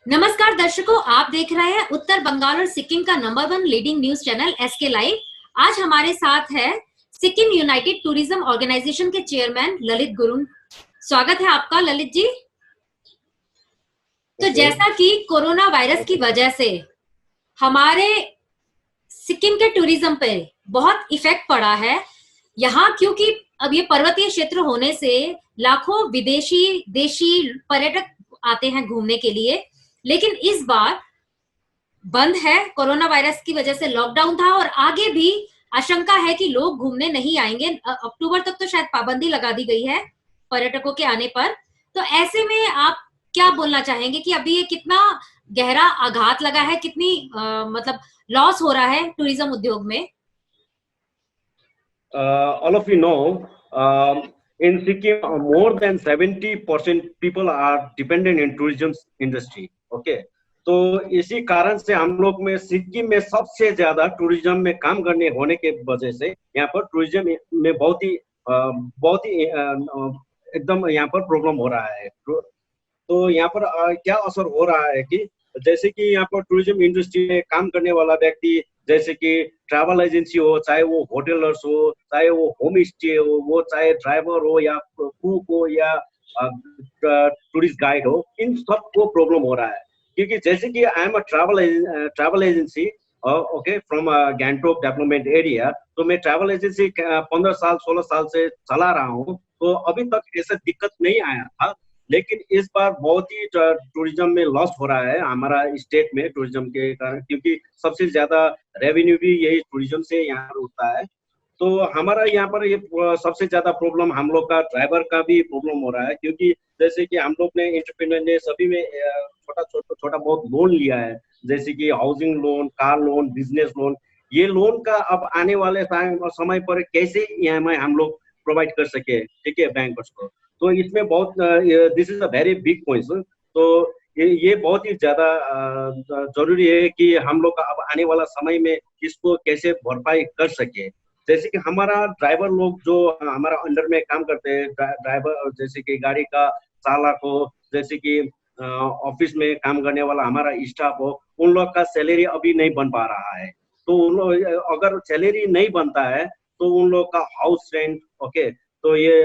नमस्कार दर्शकों, आप देख रहे हैं उत्तर बंगाल और सिक्किम का number 1 leading news channel SK live. आज हमारे साथ है सिक्किम यूनाइटेड टूरिज्म ऑर्गेनाइजेशन के चेयरमैन ललित गुरुंग। स्वागत है आपका ललित जी। तो जैसा कि कोरोना वायरस की वजह से हमारे सिक्किम के टूरिज्म पे बहुत इफेक्ट पड़ा है यहाँ, क्योंकि अब ये पर्वतीय क्षेत्र होने से लाखों विदेशी देशी पर्यटक आते हैं घूमने के लिए, लेकिन इस बार बंद है। कोरोना वायरस की वजह से लॉकडाउन था और आगे भी आशंका है कि लोग घूमने नहीं आएंगे। अक्टूबर तक तो शायद पाबंदी लगा दी गई है पर्यटकों के आने पर। तो ऐसे में आप क्या बोलना चाहेंगे कि अभी ये कितना गहरा आघात लगा है, कितनी मतलब लॉस हो रहा है टूरिज्म उद्योग में? All of you know, in Sikkim, more than 70% people are dependent in tourism industry. Okay, तो इसी कारण से हम लोग में सिक्किम में सबसे ज्यादा टूरिज्म में काम करने होने के वजह से यहाँ पर टूरिज्म में बहुत ही एकदम यहाँ पर प्रॉब्लम हो रहा है। तो यहाँ पर क्या असर हो रहा है कि जैसे कि यहाँ पर टूरिज्म इंडस्ट्री में काम करने वाला व्यक्ति, जैसे कि ट्रैवल एजेंसी हो, चाहे वो होटलर्स हो, चाहे वो होम स्टे हो, वो चाहे ड्राइवर हो या कुक हो या टूरिस्ट गाइड हो, इन सबको प्रॉब्लम हो रहा है। क्योंकि जैसे कि I am a travel agency okay from Gangtok development area, तो मैं ट्रैवल एजेंसी 15 साल 16 साल से चला रहा हूँ, तो अभी तक ऐसा दिक्कत नहीं आया था। लेकिन इस बार बहुत ही टूरिज्म में लॉस हो रहा है हमारा स्टेट में टूरिज्म के कारण, क्योंकि सबसे ज्यादा रेवेन्यू भी यही टूरिज्म से यहाँ पर होता है। तो हमारा यहाँ पर ये सबसे ज्यादा प्रॉब्लम हम लोग का ड्राइवर का भी प्रॉब्लम हो रहा है, क्योंकि जैसे कि हम लोग ने एंटरप्रेन्योर ने सभी में छोटा बहुत लोन लिया है, जैसे कि housing loan, car loan, business loan. ये लोन का अब आने वाले समय पर कैसे ईएमआई हम लोग प्रोवाइड कर सके, ठीक है, बैंकर्स को। तो इसमें बहुत this is a very big point. तो ये बहुत ही ज्यादा जरूरी है कि हम लोग का अब आने वाला समय में इसको कैसे भरपाई कर सके। जैसे कि हमारा ड्राइवर लोग जो हमारा अंडर में काम करते हैं, ड्राइवर जैसे कि गाड़ी का चालक हो, जैसे कि ऑफिस में काम करने वाला हमारा स्टाफ हो, उन लोग का सैलरी अभी नहीं बन पा रहा है। तो उन लोग अगर सैलरी नहीं बनता है तो उन लोग का हाउस रेंट, ओके, तो ये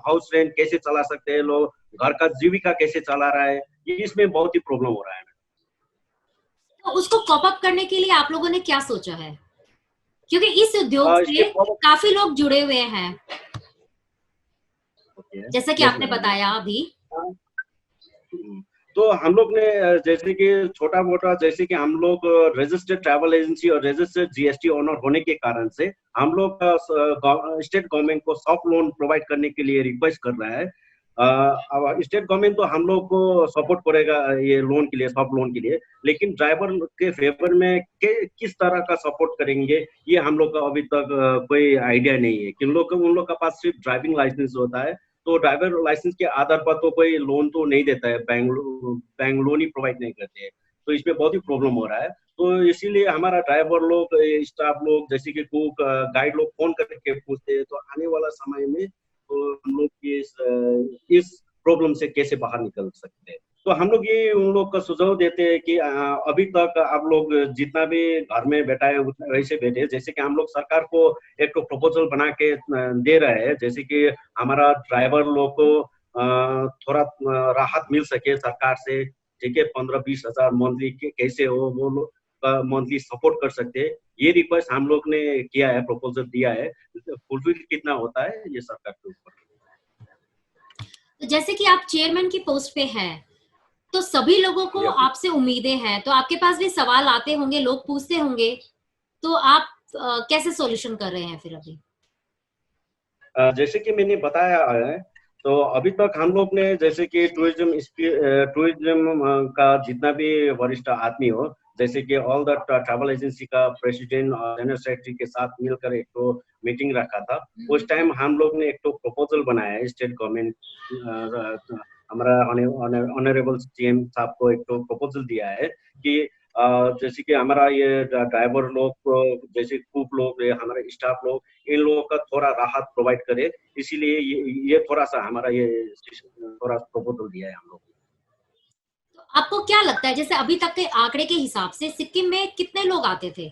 हाउस रेंट कैसे चला सकते हैं लोग, घर का जीविका कैसे चला रहा है, ये इसमें बहुत ही प्रॉब्लम हो रहा है। तो उसको कॉप अप करने के लिए आप लोगों ने क्या सोचा है, क्योंकि इस उद्योग से काफी लोग जुड़े हुए हैं, जैसा कि आपने बताया अभी। तो हम लोग ने जैसे कि छोटा मोटा, जैसे कि हम लोग रजिस्टर्ड ट्रैवल एजेंसी और रजिस्टर्ड जीएसटी ओनर होने के कारण से हम लोग स्टेट गवर्नमेंट को सॉफ्ट लोन प्रोवाइड करने के लिए रिक्वेस्ट कर रहा है। अब स्टेट गवर्नमेंट तो हम लोग को सपोर्ट करेगा ये लोन के लिए, सॉफ्ट लोन के लिए, लेकिन ड्राइवर के फेवर में किस तरह का सपोर्ट करेंगे ये हम लोग का अभी तक कोई आइडिया नहीं है। कि उन लोग का पास सिर्फ ड्राइविंग लाइसेंस होता है, तो ड्राइवर लाइसेंस के आधार पर तो कोई लोन तो नहीं देता है, बैंक लोन ही प्रोवाइड नहीं करते हैं। तो इसमें बहुत ही प्रॉब्लम हो रहा है। तो इसीलिए हमारा ड्राइवर लोग, स्टाफ लोग, जैसे कि कुक गाइड लोग फोन करके पूछते हैं, तो आने वाला समय में तो हम लोग इस प्रॉब्लम से कैसे बाहर निकल सकते हैं। तो हम लोग ये उन लोग का सुझाव देते हैं कि अभी तक आप लोग जितना भी घर में बैठा है वैसे बैठे, जैसे कि हम लोग सरकार को एक तो प्रपोजल बना के दे रहे हैं, जैसे कि हमारा ड्राइवर लोग को थोड़ा राहत मिल सके सरकार से, ठीक है, 15-20 हजार मंथली कैसे हो वो लोग मंथली सपोर्ट कर सकते हैं। ये रिक्वेस्ट हम लोग ने किया है, प्रपोजल दिया है। फुलफिल कितना होता है ये सरकार के ऊपर। तो जैसे कि आप चेयरमैन की पोस्ट पे हैं, तो सभी लोगों को आपसे उम्मीदें हैं, तो आपके पास भी सवाल आते होंगे, लोग पूछते होंगे, तो आप कैसे सॉल्यूशन कर रहे हैं फिर अभी? जैसे कि मैंने बताया है, तो अभी तक हम लोग ने जैसे कि टूरिज्म का जितना भी वरिष्ठ आदमी हो, जैसे कि ऑल द ट्रैवल एजेंसी का प्रेसिडेंट और जनरल सेक्रेटरी के साथ मिलकर एक तो मीटिंग रखा था। उस टाइम हम लोग ने एक तो प्रपोजल बनाया है स्टेट गवर्नमेंट, हमारा ऑनरेबल सीएम साहब को एक तो प्रपोजल दिया है कि जैसे कि हमारा ये ड्राइवर लोग, जैसे कुक लोग, हमारे स्टाफ लोग, इन लोगों का थोड़ा राहत प्रोवाइड करे। इसीलिए ये थोड़ा सा हमारा ये थोड़ा प्रपोजल दिया है हम लोग। तो आपको क्या लगता है, जैसे अभी तक के आंकड़े के हिसाब से सिक्किम में कितने लोग आते थे,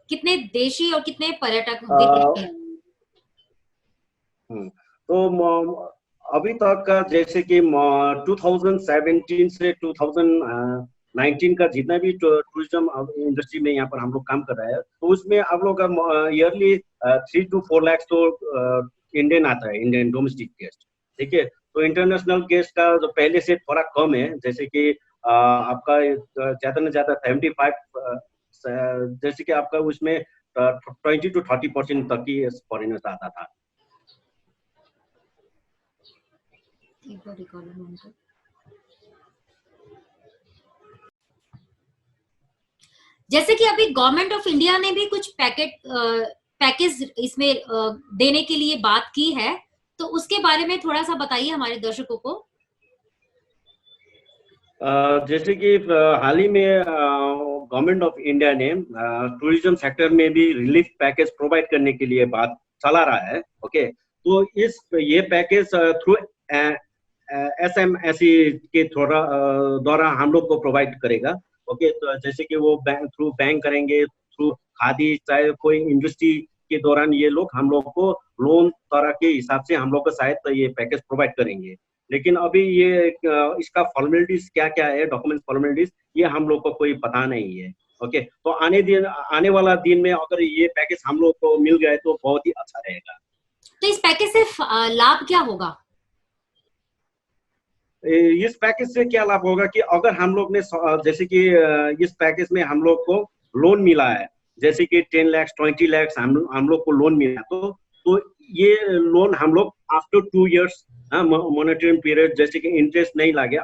कितने देशी और कितने पर्यटक विदेशी? तो अभी तक का जैसे कि 2017 से 2019 का जितना भी टूरिज्म इंडस्ट्री में यहाँ पर हम लोग काम कर रहे हैं, तो उसमें आप लोग का ईयरली 3 to 4 लाख तो इंडियन आता है, इंडियन डोमेस्टिक गेस्ट। ठीक है, तो इंटरनेशनल गेस्ट का जो पहले से थोड़ा कम है, जैसे कि आपका ज्यादा से ज्यादा 75, जैसे कि आपका उसमें 20 to 30% तक ही फॉरेनर्स आता था। जैसे कि अभी गवर्नमेंट ऑफ इंडिया ने भी कुछ पैकेज इसमें देने के लिए बात की है, तो उसके बारे में थोड़ा सा बताइए हमारे दर्शकों को। जैसे कि हाल ही में गवर्नमेंट ऑफ इंडिया ने टूरिज्म सेक्टर में भी रिलीफ पैकेज प्रोवाइड करने के लिए बात चला रहा है। ओके, तो ये पैकेज थ्रू SMSE के द्वारा हम लोग को प्रोवाइड करेगा। ओके, तो जैसे कि वो थ्रू बैंक करेंगे, थ्रू खादी, चाहे कोई इंडस्ट्री के दौरान ये लोग हम लोग को लोन तरह के हिसाब से हम लोग को शायद ये पैकेज प्रोवाइड करेंगे। लेकिन अभी ये इसका फॉर्मेलिटीज क्या क्या है, डॉक्यूमेंट फॉर्मेलिटीज, ये हम लोग को कोई पता नहीं है। ओके, तो आने वाला दिन में अगर ये पैकेज हम लोग को मिल जाए तो बहुत ही अच्छा रहेगा। तो इस पैकेज से लाभ क्या होगा? इस पैकेज से क्या लाभ होगा कि अगर हम लोग ने जैसे कि इस पैकेज में हम लोग को लोन मिला है, जैसे कि 10 लाख 20 लाख हम लोग को लोन मिला, तो ये लोन हम लोग आफ्टर 2 years मॉनिटरिंग पीरियड, जैसे कि इंटरेस्ट नहीं लगे,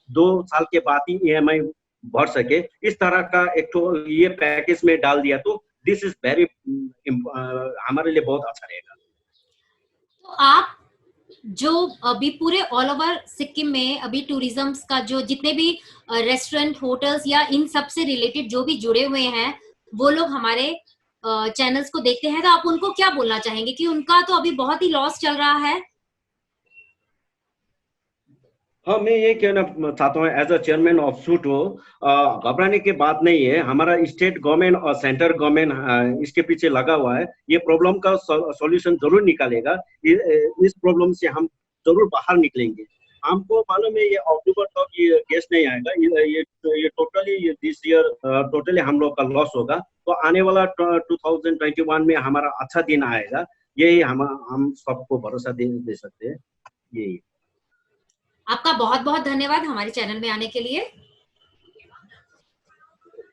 2 साल के बाद ही EMI भर सके, इस तरह का एक तो ये पैकेज में डाल दिया, तो दिस इज वेरी हमारे लिए बहुत अच्छा रहेगा। तो आप जो अभी पूरे ऑल ओवर सिक्किम में अभी टूरिज्म का जो जितने भी रेस्टोरेंट, होटल्स या इन सब से रिलेटेड जो भी जुड़े हुए हैं, वो लोग हमारे चैनल्स को देखते हैं, तो आप उनको क्या बोलना चाहेंगे कि उनका तो अभी बहुत ही लॉस चल रहा है? हाँ, मैं ये कहना चाहता हूँ एज अ चेयरमैन ऑफ सूटो, घबराने की बात नहीं है। हमारा स्टेट गवर्नमेंट और सेंट्रल गवर्नमेंट इसके पीछे लगा हुआ है, ये प्रॉब्लम का सॉल्यूशन जरूर निकालेगा। इस प्रॉब्लम से हम जरूर बाहर निकलेंगे। हमको मालूम है ये अक्टूबर तक ये गैस नहीं आएगा, ये टोटली दिस ईयर टोटली हम लोग का लॉस होगा। तो आने वाला 2021 में हमारा अच्छा दिन आएगा, यही हम सबको भरोसा दे सकते हैं। यही। आपका बहुत बहुत धन्यवाद हमारे चैनल में आने के लिए।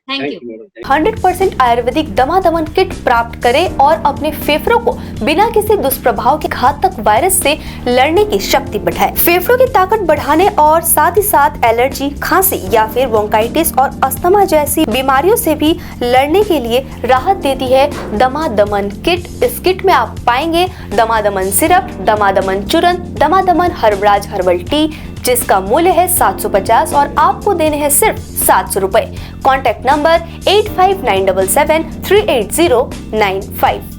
Thank you. 100% आयुर्वेदिक दमादमन किट प्राप्त करें और अपने फेफड़ों को बिना किसी दुष्प्रभाव के घातक वायरस से लड़ने की शक्ति बढ़ाएं। फेफड़ों की ताकत बढ़ाने और साथ ही साथ एलर्जी, खांसी या फिर ब्रोंकाइटिस और अस्थमा जैसी बीमारियों से भी लड़ने के लिए राहत देती है दमादमन किट। इस किट में आप पाएंगे दमादमन सिरप, दमादमन चूर्ण, दमादमन हर्बराज हर्बल टी, जिसका मूल्य है 750 और आपको देने हैं सिर्फ 700 रुपए। Contact number 8597738095।